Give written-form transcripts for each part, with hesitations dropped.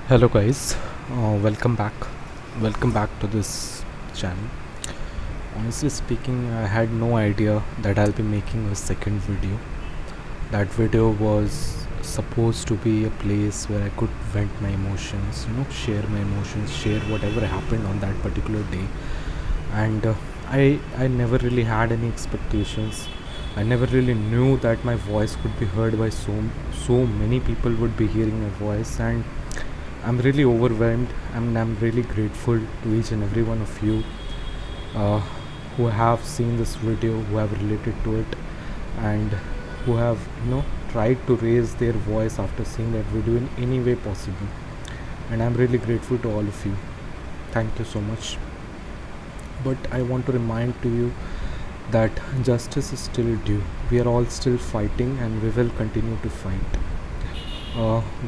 Hello guys, welcome back. Welcome back to this channel. Honestly speaking, I had no idea that I'll be making a second video. That video was supposed to be a place where I could vent my emotions, share my emotions, share whatever happened on that particular day. And I never really had any expectations. I never really knew that my voice could be heard by so many people would be hearing my voice, and I'm really overwhelmed, and I'm really grateful to each and every one of you uh, who have seen this video, who have related to it, and who have tried to raise their voice after seeing that video in any way possible. And I'm really grateful to all of you. Thank you so much. But I want to remind to you that justice is still due. We are all still fighting, and we will continue to fight.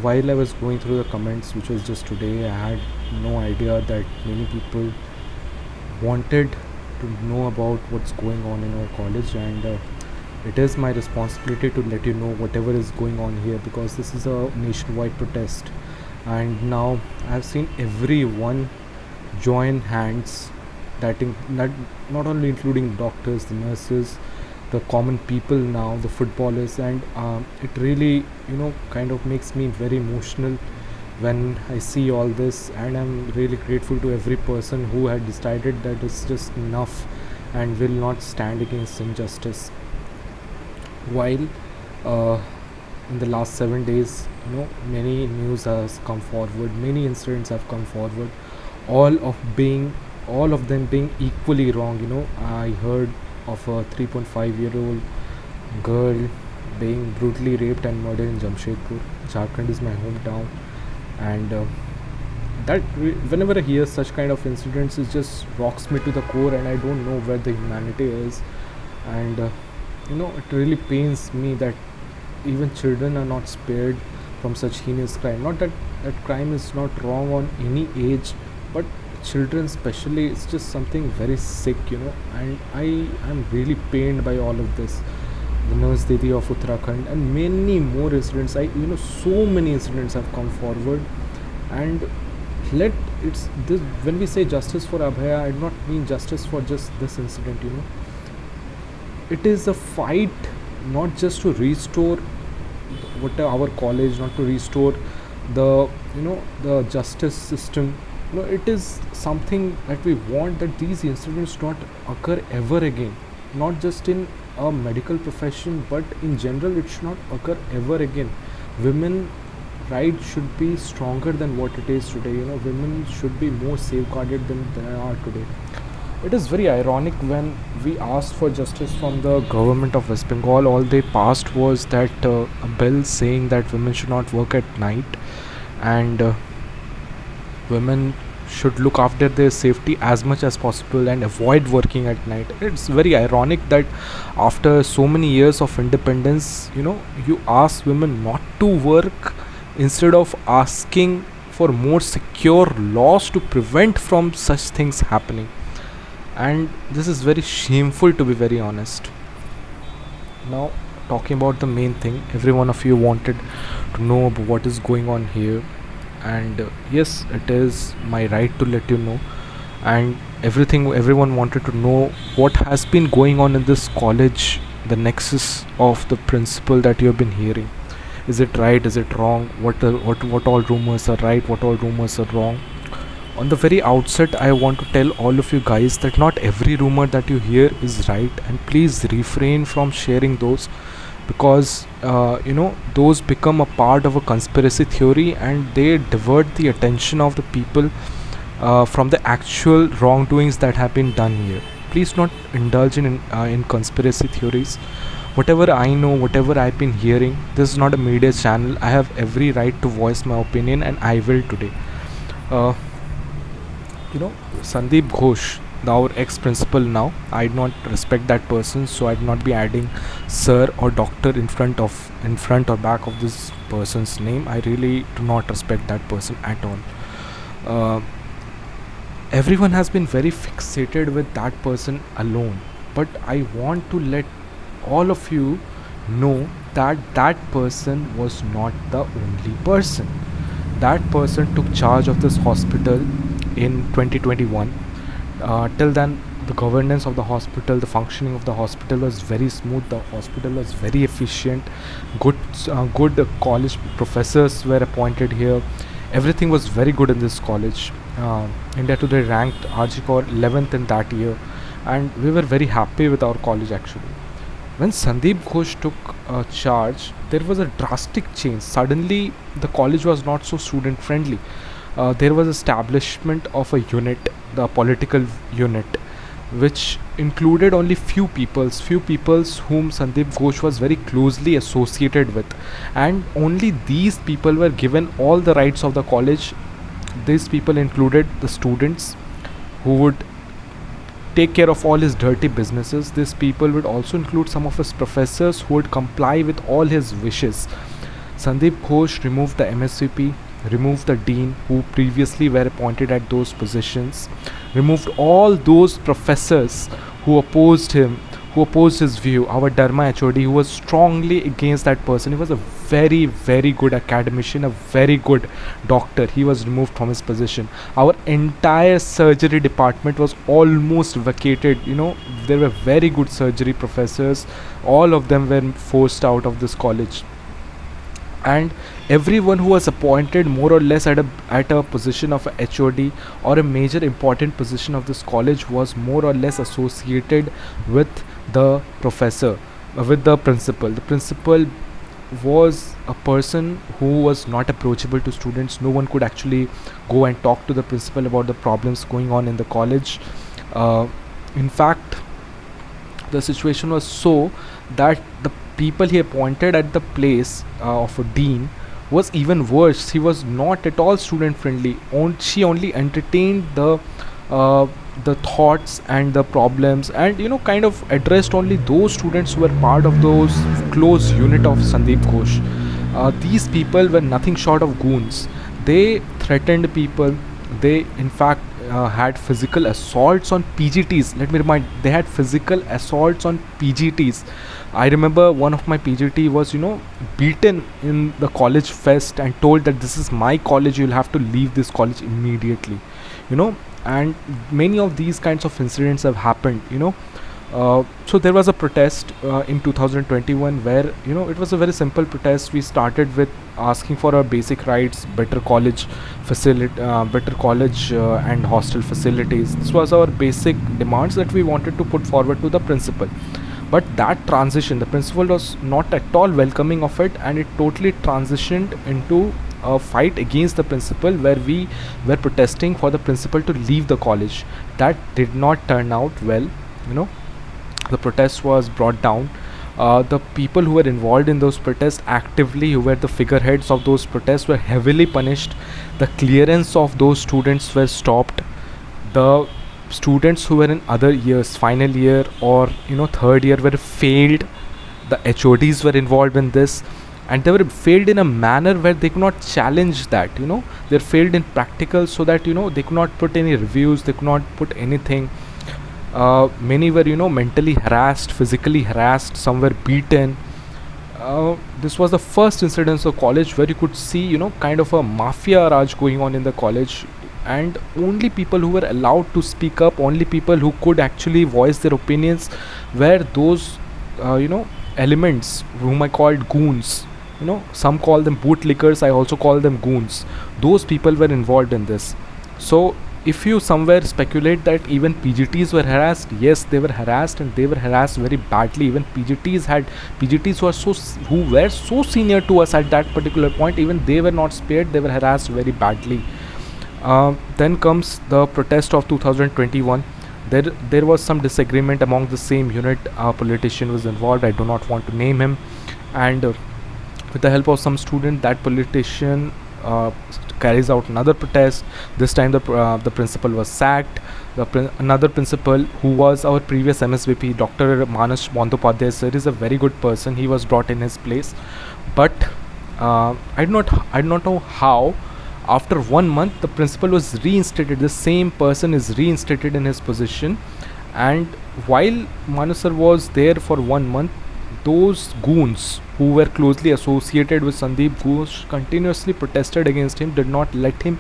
While I was going through the comments, which was just today, I had no idea that many people wanted to know about what's going on in our college, and it is my responsibility to let you know whatever is going on here, because this is a nationwide protest. And now I've seen everyone join hands, not only including doctors, the nurses, the common people, now the footballers, and it really kind of makes me very emotional when I see all this. And I'm really grateful to every person who had decided that it's just enough and will not stand against injustice. While in the last 7 days, many news has come forward, many incidents have come forward, all of them being equally wrong. I heard of a 3.5-year-old girl being brutally raped and murdered in Jamshedpur. Jharkhand is my hometown, and whenever I hear such kind of incidents, it just rocks me to the core, and I don't know where the humanity is. And it really pains me that even children are not spared from such heinous crime. Not that crime is not wrong on any age, but children especially, it's just something very sick. And I am really pained by all of this. The nurse Didi of Uttarakhand and many more incidents. So many incidents have come forward, and when we say justice for Abhaya, I do not mean justice for just this incident. It is a fight not just to restore our college, not to restore the justice system. It is something that we want, that these incidents not occur ever again, not just in a medical profession, but in general it should not occur ever again. Women rights should be stronger than what it is today. Women should be more safeguarded than they are today. It is very ironic, when we asked for justice from the government of West Bengal, all they passed was that a bill saying that women should not work at night, and women should look after their safety as much as possible and avoid working at night. It's very ironic that after so many years of independence, you ask women not to work instead of asking for more secure laws to prevent from such things happening. And this is very shameful, to be very honest. Now, talking about the main thing, every one of you wanted to know about what is going on here, and yes, it is my right to let you know. And everyone wanted to know what has been going on in this college, the nexus of the principal that you have been hearing. Is it right, is it wrong, what all rumors are right, what all rumors are wrong? On the very outset, I want to tell all of you guys that not every rumor that you hear is right, and please refrain from sharing those, because those become a part of a conspiracy theory, and they divert the attention of the people from the actual wrongdoings that have been done here. Please not indulge in conspiracy theories. Whatever I know, whatever I've been hearing, this is not a media channel. I have every right to voice my opinion, and I will today. Sandeep Ghosh, our ex-principal now, I do not respect that person, so I do not be adding sir or doctor in front or back of this person's name. I really do not respect that person at all. Everyone has been very fixated with that person alone, but I want to let all of you know that that person was not the only person. that person took charge of this hospital in 2021. Till then, the governance of the hospital, the functioning of the hospital was very smooth. The hospital was very efficient. Good college professors were appointed here. Everything was very good in this college. India Today ranked Rgkar 11th in that year, and we were very happy with our college actually. When Sandeep Ghosh took charge, there was a drastic change. Suddenly, the college was not so student friendly. There was establishment of a unit, the political unit, which included only few peoples whom Sandeep Ghosh was very closely associated with, and only these people were given all the rights of the college. These people included the students who would take care of all his dirty businesses. These people would also include some of his professors who would comply with all his wishes. Sandeep Ghosh removed the MSVP, removed the dean who previously were appointed at those positions, removed all those professors who opposed him, who opposed his view. Our Dharma HOD, who was strongly against that person, he was a very, very good academician, a very good doctor. He was removed from his position. Our entire surgery department was almost vacated. There were very good surgery professors. All of them were forced out of this college, and everyone who was appointed more or less at a position of a HOD or a major important position of this college was more or less associated with the professor, with the principal. The principal was a person who was not approachable to students. No one could actually go and talk to the principal about the problems going on in the college. In fact, the situation was so that the people he appointed at the place of a dean was even worse. He was not at all student friendly. She only entertained the thoughts and the problems, and kind of addressed only those students who were part of those close unit of Sandeep Ghosh. These people were nothing short of goons. They threatened people. They in fact had physical assaults on PGTs. Let me remind, they had physical assaults on PGTs. I remember one of my PGT was beaten in the college fest and told that this is my college, you'll have to leave this college immediately. And many of these kinds of incidents have happened. So there was a protest in 2021 where it was a very simple protest. We started with asking for our basic rights, better college and hostel facilities. This was our basic demands that we wanted to put forward to the principal. But that transition, the principal was not at all welcoming of it, and it totally transitioned into a fight against the principal, where we were protesting for the principal to leave the college. That did not turn out well. The protest was brought down. The people who were involved in those protests actively, who were the figureheads of those protests, were heavily punished. The clearance of those students were stopped. The students who were in other years, final year or third year, were failed. The HODs were involved in this, and they were failed in a manner where they could not challenge that. They failed in practical, so that they could not put any reviews, they could not put anything. Many were mentally harassed, physically harassed, some were beaten. This was the first incidence of college where you could see kind of a mafia raj going on in the college, and only people who were allowed to speak up, only people who could actually voice their opinions, were those elements whom I called goons. Some call them bootlickers, I also call them goons. Those people were involved in this. So if you somewhere speculate that even PGTs were harassed, yes, they were harassed, and they were harassed very badly. Even PGTs who were so senior to us at that particular point, even they were not spared. They were harassed very badly. Then comes the protest of 2021. There was some disagreement among the same unit. A politician was involved, I do not want to name him, and with the help of some student, that politician carries out another protest. This time the principal was sacked. Another principal, who was our previous MSVP, Dr. Manas Bandopadhyay sir, is a very good person. He was brought in his place, but I do not know how. After 1 month, the principal was reinstated. The same person is reinstated in his position, and while Manas sir was there for 1 month, those goons who were closely associated with Sandeep Ghosh continuously protested against him, did not let him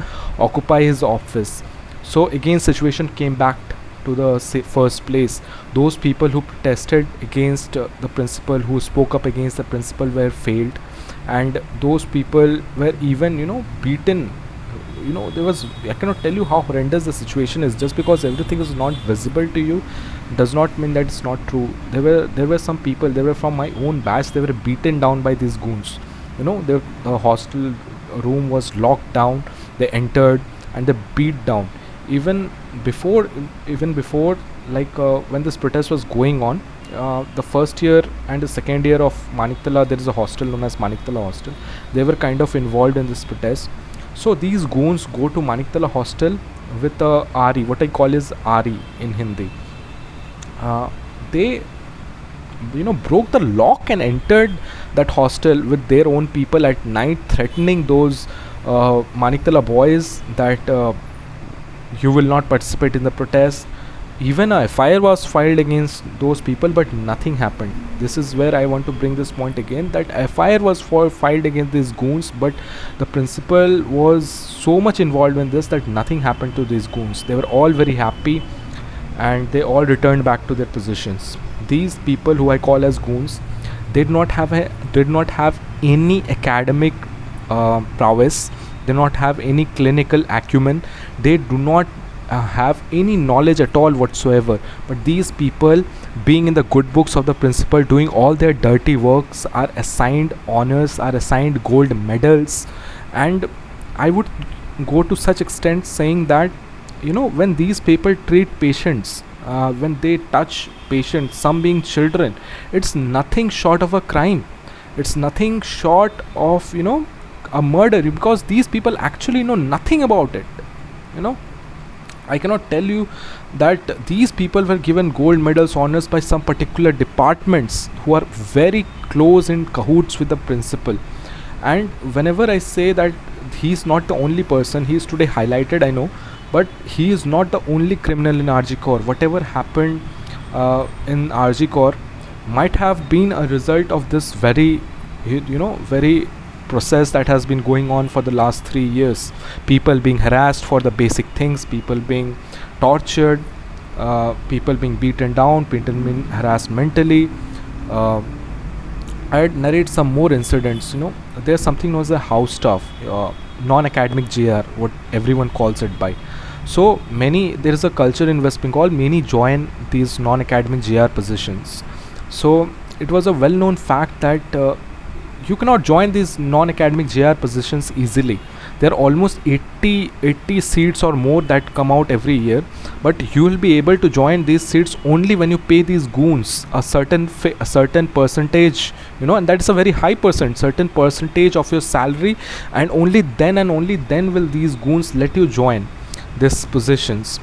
occupy his office. So again, situation came back to the first place. Those people who protested against the principal, who spoke up against the principal, were failed, and those people were even, beaten. There was, I cannot tell you how horrendous the situation is. Just because everything is not visible to you does not mean that it's not true. There were some people, they were from my own batch, they were beaten down by these goons. The hostel room was locked down, they entered and they beat down. Even before like when this protest was going on, the first year and the second year of Maniktala, there is a hostel known as Maniktala hostel. They were kind of involved in this protest. So these goons go to Maniktala hostel with a RE, what I call is RE in Hindi. They broke the lock and entered that hostel with their own people at night, threatening those Maniktala boys that you will not participate in the protest. Even a FIR was filed against those people, but nothing happened. This is where I want to bring this point again, that FIR was filed against these goons, but the principal was so much involved in this that nothing happened to these goons. They were all very happy and they all returned back to their positions. These people who I call as goons, they did not have any academic prowess. They do not have any clinical acumen. They do not have any knowledge at all whatsoever. But these people, being in the good books of the principal, doing all their dirty works, are assigned honors, are assigned gold medals. And I would go to such extent saying that, when these people treat patients, when they touch patients, some being children, it's nothing short of a crime. It's nothing short of a murder, because these people actually know nothing about it. I cannot tell you that these people were given gold medals, honors by some particular departments who are very close in cahoots with the principal. And whenever I say that he's not the only person, he is today highlighted, I know, but he is not the only criminal in Rgkar. Whatever happened in Rgkar might have been a result of this very process that has been going on for the last 3 years. People being harassed for the basic things, people being tortured, people being beaten down, people being harassed mentally. I'd narrate some more incidents. There's something known as a house staff, non-academic GR, what everyone calls it by. So there is a culture in West Bengal, many join these non-academic GR positions. So it was a well-known fact that you cannot join these non-academic GR positions easily. There are almost 80 seats or more that come out every year, but you will be able to join these seats only when you pay these goons a certain percentage, and that is a very high certain percentage of your salary, and only then will these goons let you join these positions.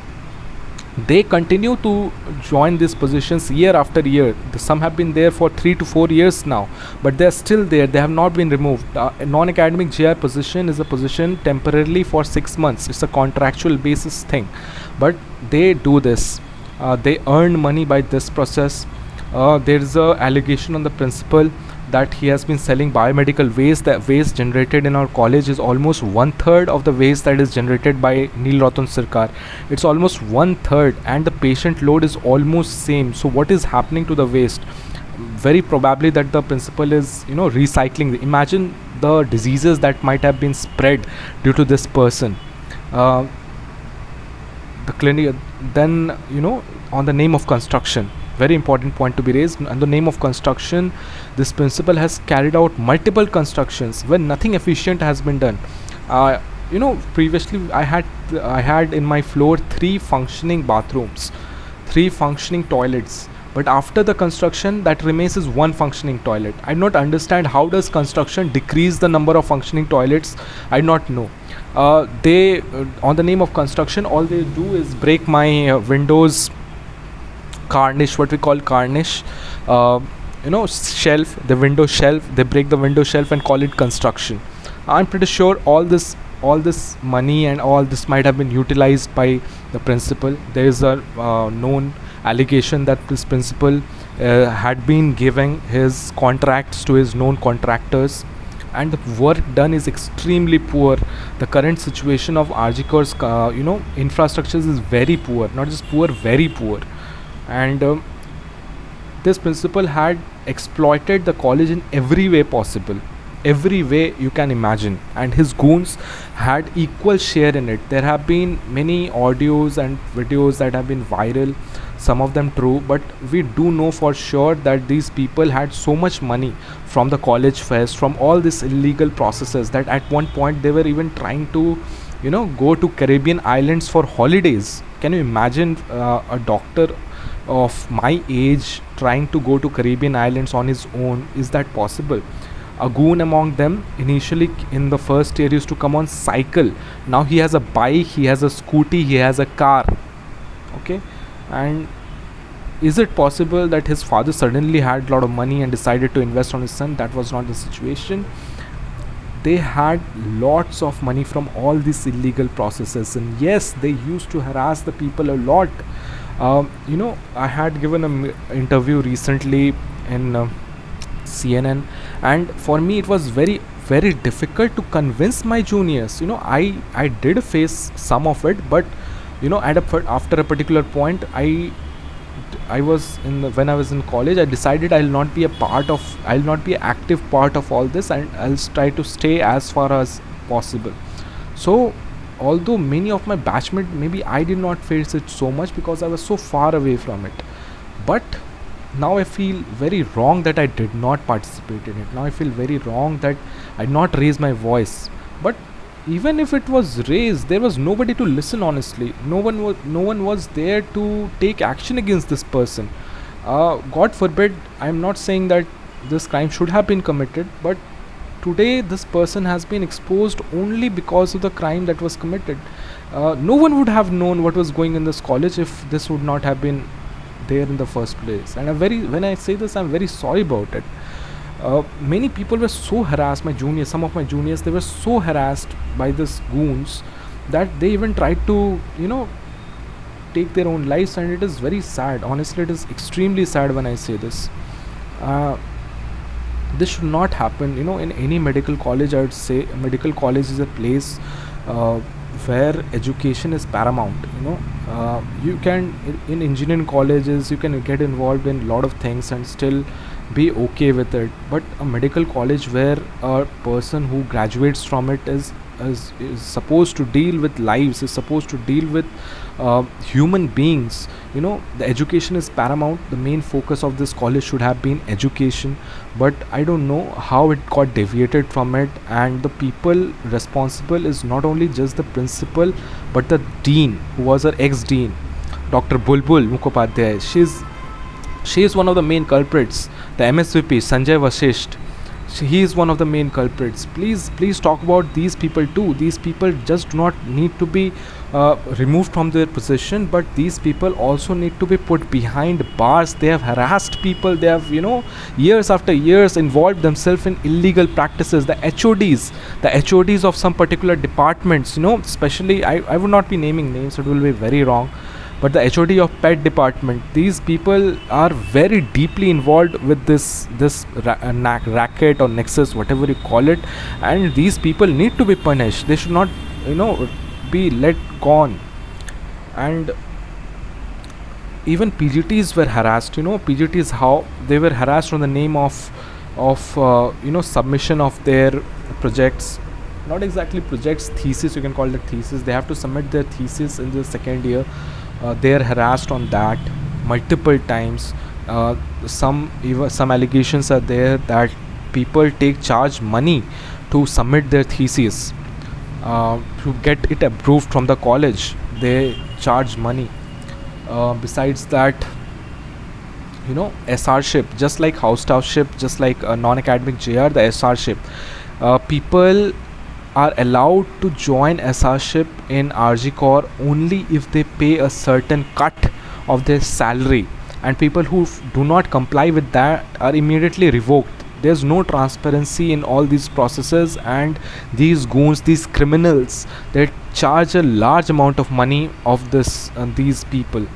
They continue to join these positions year after year. Some have been there for 3 to 4 years now, but they are still there. They have not been removed. A non-academic GR position is a position temporarily for 6 months. It's a contractual basis thing, but they do this. They earn money by this process. There is a allegation on the principal that he has been selling biomedical waste. That waste generated in our college is almost 1/3 of the waste that is generated by Neil Ratan Rgkar. It's almost 1/3, and the patient load is almost same. So what is happening to the waste? Very probably that the principal is recycling. Imagine the diseases that might have been spread due to this person. The clinic, then on the name of construction, very important point to be raised. On the name of construction, this principal has carried out multiple constructions when nothing efficient has been done. Previously I had in my floor 3 functioning bathrooms, 3 functioning toilets, but after the construction that remains is 1 functioning toilet. I do not understand how does construction decrease the number of functioning toilets. I do not know. They on the name of construction, all they do is break my windows garnish, what we call garnish, shelf, the window shelf. They break the window shelf and call it construction. I'm pretty sure all this money and all this might have been utilized by the principal. There is a known allegation that this principal had been giving his contracts to his known contractors, and the work done is extremely poor. The current situation of Rgkar's infrastructures is very poor, not just poor, very poor. And this principal had exploited the college in every way possible, every way you can imagine, and his goons had equal share in it. There have been many audios and videos that have been viral, some of them true, but we do know for sure that these people had so much money from the college fest, from all these illegal processes, that at one point they were even trying to go to Caribbean islands for holidays. Can you imagine a doctor of my age trying to go to Caribbean islands on his own? Is that possible? A goon among them initially in the first year used to come on cycle. Now he has a bike, he has a scooty, he has a car. Okay. And is it possible that his father suddenly had a lot of money and decided to invest on his son? That was not the situation. They had lots of money from all these illegal processes, and yes, they used to harass the people a lot. I had given an interview recently in CNN, and for me it was very very difficult to convince my juniors. I did face some of it, but after a particular point, I was when I was in college, I decided I'll not be an active part of all this, and I'll try to stay as far as possible. So although many of my batchmates, maybe I did not face it so much because I was so far away from it, but now I feel very wrong that I did not participate in it. Now I feel very wrong that I did not raise my voice. But even if it was raised, there was nobody to listen. Honestly, no one was there to take action against this person. God forbid, I'm not saying that this crime should have been committed, but today this person has been exposed only because of the crime that was committed. No one would have known what was going in this college if this would not have been there in the first place. And when I say this, I'm very sorry about it. Many people were so harassed. Some of my juniors, they were so harassed by these goons that they even tried to take their own lives, and it is very sad. Honestly, it is extremely sad when I say this. This should not happen in any medical college. I would say a medical college is a place where education is paramount. You can in engineering colleges you can get involved in a lot of things and still be okay with it, but a medical college where a person who graduates from it is supposed to deal with lives, is supposed to deal with human beings. The education is paramount. The main focus of this college should have been education, but I don't know how it got deviated from it, and the people responsible is not only just the principal but the dean, who was her ex-dean, Dr. Bulbul Mukhopadhyay. She is one of the main culprits. The MSVP Sanjay Vasisht, he is one of the main culprits. Please talk about these people too. These people just do not need to be removed from their position, but these people also need to be put behind bars. They have harassed people. They have years after years involved themselves in illegal practices. The HODs of some particular departments, especially I would not be naming names, it will be very wrong, but the HOD of pet department, these people are very deeply involved with this racket or Nexus, whatever you call it, and these people need to be punished. They should not be let gone. And even PGTs were harassed. PGTs, how they were harassed on the name of submission of their projects, not exactly projects, thesis, you can call it thesis. They have to submit their thesis in the second year. They are harassed on that multiple times. Some allegations are there that people charge money to submit their thesis, to get it approved from the college. They charge money. Besides that, SR-ship, just like house staff-ship, just like non-academic JR, the SR-ship, people are allowed to join SR-ship in Rgkar only if they pay a certain cut of their salary, and people who do not comply with that are immediately revoked. There's no transparency in all these processes, and these goons, these criminals, they charge a large amount of money of these people.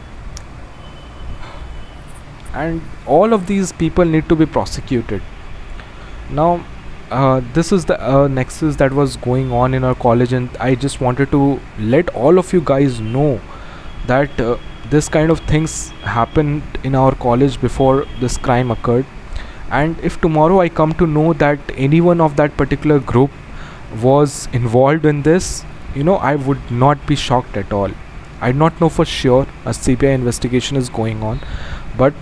and all of these people need to be prosecuted. Now this is the nexus that was going on in our college, and I just wanted to let all of you guys know that this kind of things happened in our college before this crime occurred. And if tomorrow I come to know that anyone of that particular group was involved in this, I would not be shocked at all. I not know for sure, a CBI investigation is going on, but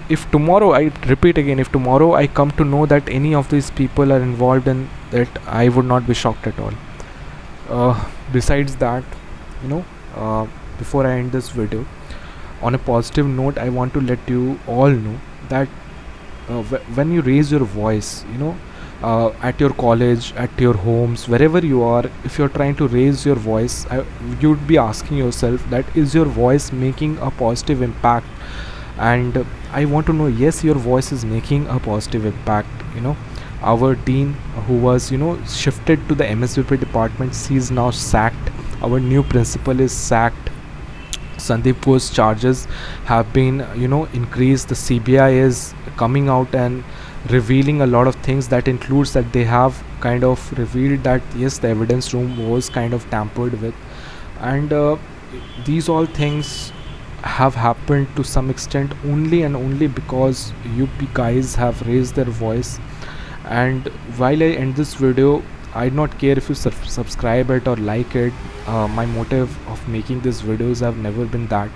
if tomorrow, I repeat again, if tomorrow I come to know that any of these people are involved in that, I would not be shocked at all. Besides that, you know before I end this video on a positive note, I want to let you all know that when you raise your voice, at your college, at your homes, wherever you are, if you're trying to raise your voice, you'd be asking yourself that is your voice making a positive impact? And I want to know, yes, your voice is making a positive impact. Our dean, who was shifted to the MSVP department, she is now sacked. Our new principal is sacked. Sandeep Ghosh's charges have been increased. The CBI is coming out and revealing a lot of things. That includes that they have kind of revealed that yes, the evidence room was kind of tampered with, and these all things have happened to some extent only and only because you guys have raised their voice. And while I end this video, I do not care if you subscribe it or like it. My motive of making these videos have never been that,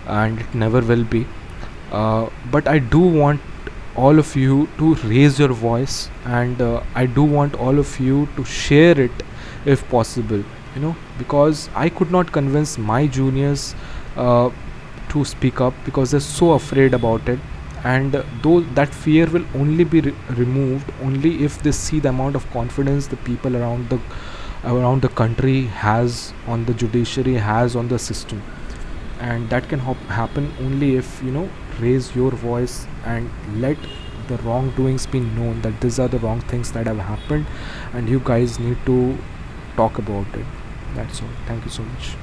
and it never will be. But I do want all of you to raise your voice, and I do want all of you to share it if possible, because I could not convince my juniors to speak up because they're so afraid about it. And though that fear will only be removed only if they see the amount of confidence the people around the country has on the judiciary, has on the system. And that can happen only if raise your voice and let the wrongdoings be known, that these are the wrong things that have happened and you guys need to talk about it. That's all. Thank you so much.